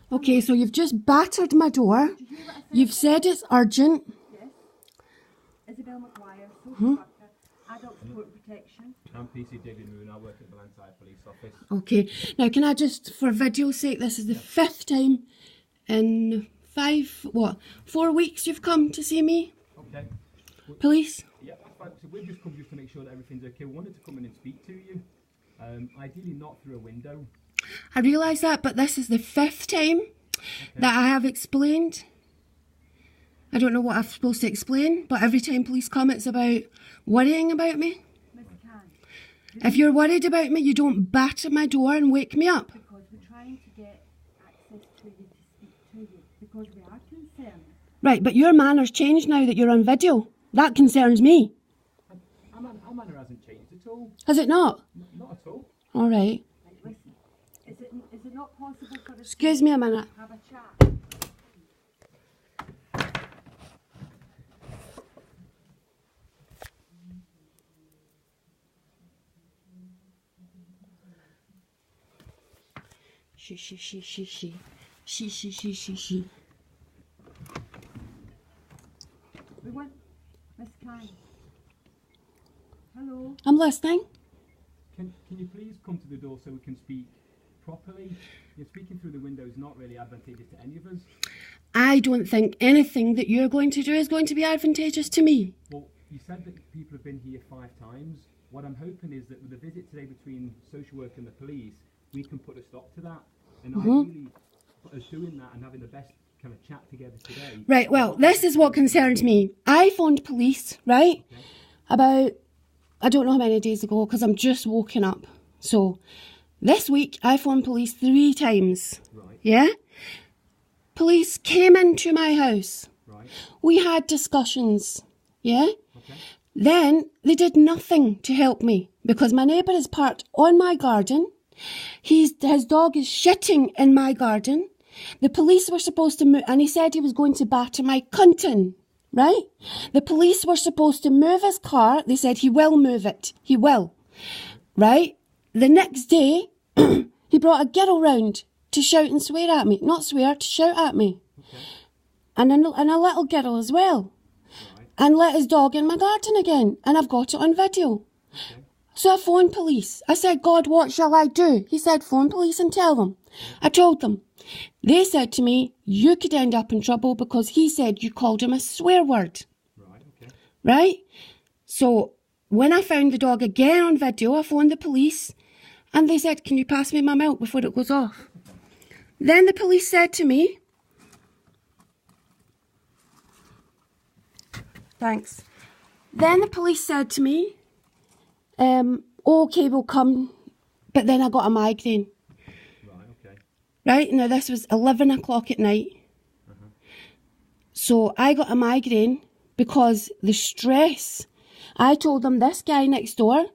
Okay, so you've just battered my door. You've said it's urgent. Yes. Isabel McGuire, social worker, adult support protection. I'm PC Digby Moon. I work at the Lanside Police Office. Okay, now can I just, for video's sake, this is the 5th time in 4 weeks you've come to see me? Okay. Police? Yeah, that's fine. So we've just come just to make sure that everything's okay. We wanted to come in and speak to you. Ideally not through a window. I realise that, but this is the 5th time that I have explained. I don't know what I'm supposed to explain, but every time police come, it's about worrying about me. Miss Khan, If you're worried about me, you don't batter my door and wake me up. because we're trying to get access to you to speak to you, because we are concerned. Right, but your manner's changed now that you're on video. That concerns me. Our manner hasn't changed at all. Has it not? Not at all. All right. Right, listen, is it not possible for us Excuse me a minute. to have a chat? She. We want Miss Khan. Hello. I'm listening. Can you please come to the door so we can speak properly? You're speaking through the window is not really advantageous to any of us. I don't think anything that you're going to do is going to be advantageous to me. Well, you said that people have been here 5 times. What I'm hoping is that with the visit today between social work and the police, we can put a stop to that. And ideally, us doing that and having the best kind of chat together today. Right, well, this is what concerns me. I phoned police, right, about, I don't know how many days ago, because I'm just woken up. So, this week, I phoned police 3 times. Right. Yeah? Police came into my house. Right. We had discussions. Yeah? Okay. Then they did nothing to help me because my neighbour is parked on my garden. His dog is shitting in my garden. The police were supposed to move, and he said he was going to batter my cunt in, right? The police were supposed to move his car. They said he will move it. He will, right? The next day, he brought a girl round to shout and swear at me. Not swear, to shout at me. Okay. And a little girl as well. Right. And let his dog in my garden again. And I've got it on video. Okay. So I phoned police. I said, God, what shall I do? He said, phone police and tell them. I told them. They said to me, you could end up in trouble because he said you called him a swear word. Right. Okay. Right? So when I found the dog again on video, I phoned the police and they said, can you pass me my milk before it goes off? Then the police said to me, thanks. Then the police said to me, okay, we'll come, but then I got a migraine. Right. Okay. Right, now this was 11 o'clock at night. So I got a migraine because the stress. I told them this guy next door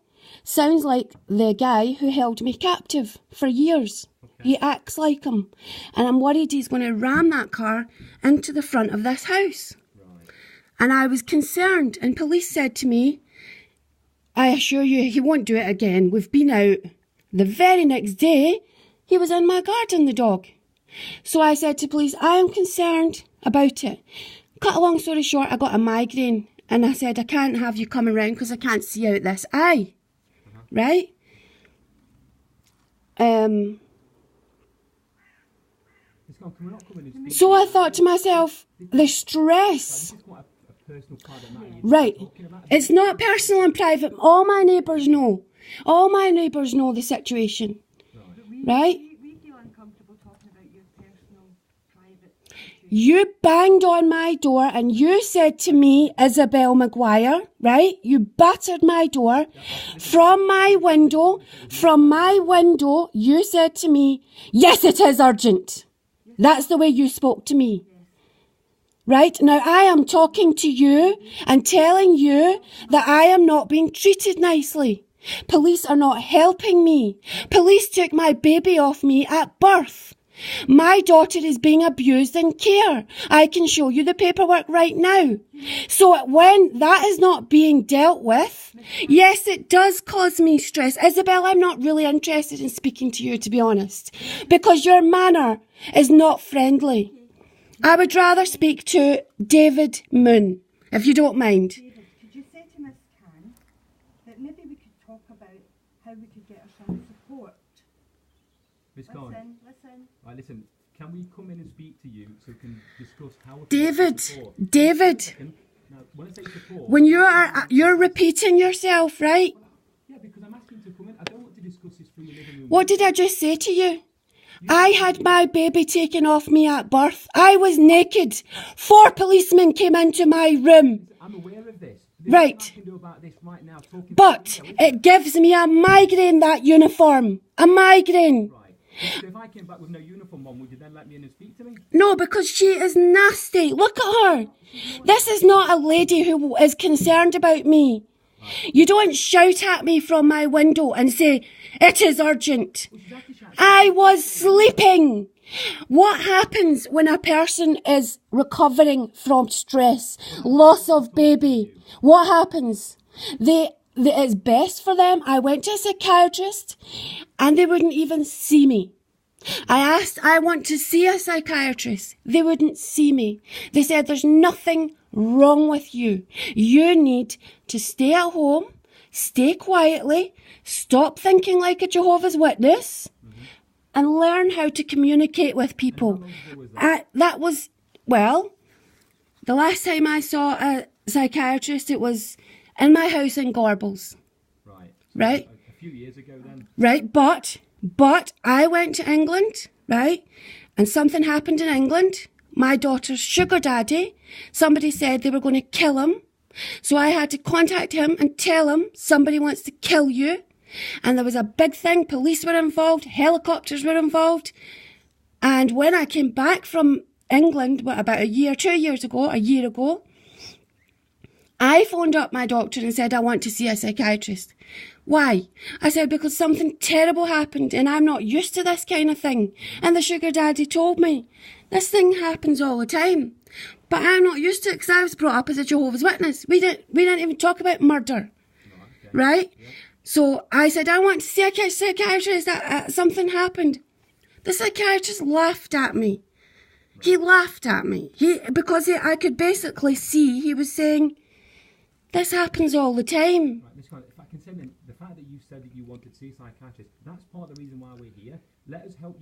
sounds like the guy who held me captive for years. Okay. He acts like him. And I'm worried he's going to ram that car into the front of this house. Right. And I was concerned. And police said to me, I assure you, he won't do it again. We've been out. The very next day, he was in my garden, the dog. So I said to police, I am concerned about it. Cut a long story short, I got a migraine. And I said, I can't have you coming round because I can't see out this eye. Right? Can we not come in and speak? So I thought to myself, the stress. This is quite a personal private matter. Right. Talking about It's not personal and private. All my neighbours know. All my neighbours know the situation. Right? We feel uncomfortable talking about your personal, private situation. You banged on my door and you said to me, Isabel McGuire, right? You battered my door from my window. From my window, you said to me, yes, it is urgent. That's the way you spoke to me. Right? Now I am talking to you and telling you that I am not being treated nicely. Police are not helping me. Police took my baby off me at birth. My daughter is being abused in care. I can show you the paperwork right now. So when that is not being dealt with, yes, it does cause me stress. Isabel, I'm not really interested in speaking to you, to be honest, because your manner is not friendly. I would rather speak to David Moon, if you don't mind. David, could you say to Miss Khan that maybe we could talk about how we could get her some support? Miss Khan. Listen. Right, listen. Can we come in and speak to you so we can discuss how we can David, get support? David, Now, when I say support, when you're repeating yourself, right? yeah, because I'm asking to come in. I don't want to discuss this through your living room. What did I just say to you? I had my baby taken off me at birth. I was naked. 4 policemen came into my room. I'm aware of this. Right. There's nothing I can do about this right now. Talking But to you, it gives me a migraine, that uniform. A migraine. right. So if I came back with no uniform on, would you then let me in and speak to me? No, because she is nasty. Look at her. This is not a lady who is concerned about me. You don't shout at me from my window and say, it is urgent. I was sleeping. What happens when a person is recovering from stress, loss of baby? What happens? It's best for them. I went to a psychiatrist and they wouldn't even see me. I asked, I want to see a psychiatrist. They wouldn't see me. They said, there's nothing wrong with you. You need to stay at home, stay quietly, stop thinking like a Jehovah's Witness, and learn how to communicate with people. That was, well, the last time I saw a psychiatrist, it was in my house in Gorbals. Right. Right? A few years ago then. Right, but I went to England, right? And something happened in England. My daughter's sugar daddy, somebody said they were going to kill him. So I had to contact him and tell him somebody wants to kill you. And there was a big thing. Police were involved. Helicopters were involved. And when I came back from England, about a year ago, I phoned up my doctor and said, I want to see a psychiatrist. Why? I said, because something terrible happened and I'm not used to this kind of thing. And the sugar daddy told me, this thing happens all the time. But I'm not used to it because I was brought up as a Jehovah's Witness. We didn't even talk about murder. Right? Yeah. So I said, I want to see a psychiatrist. Something happened. The psychiatrist laughed at me. He laughed at me. Because I could basically see he was saying, this happens all the time. Right, Miss Conn, if I can say then, the fact that you said that you wanted to see a psychiatrist, that's part of the reason why we're here. Let us help you.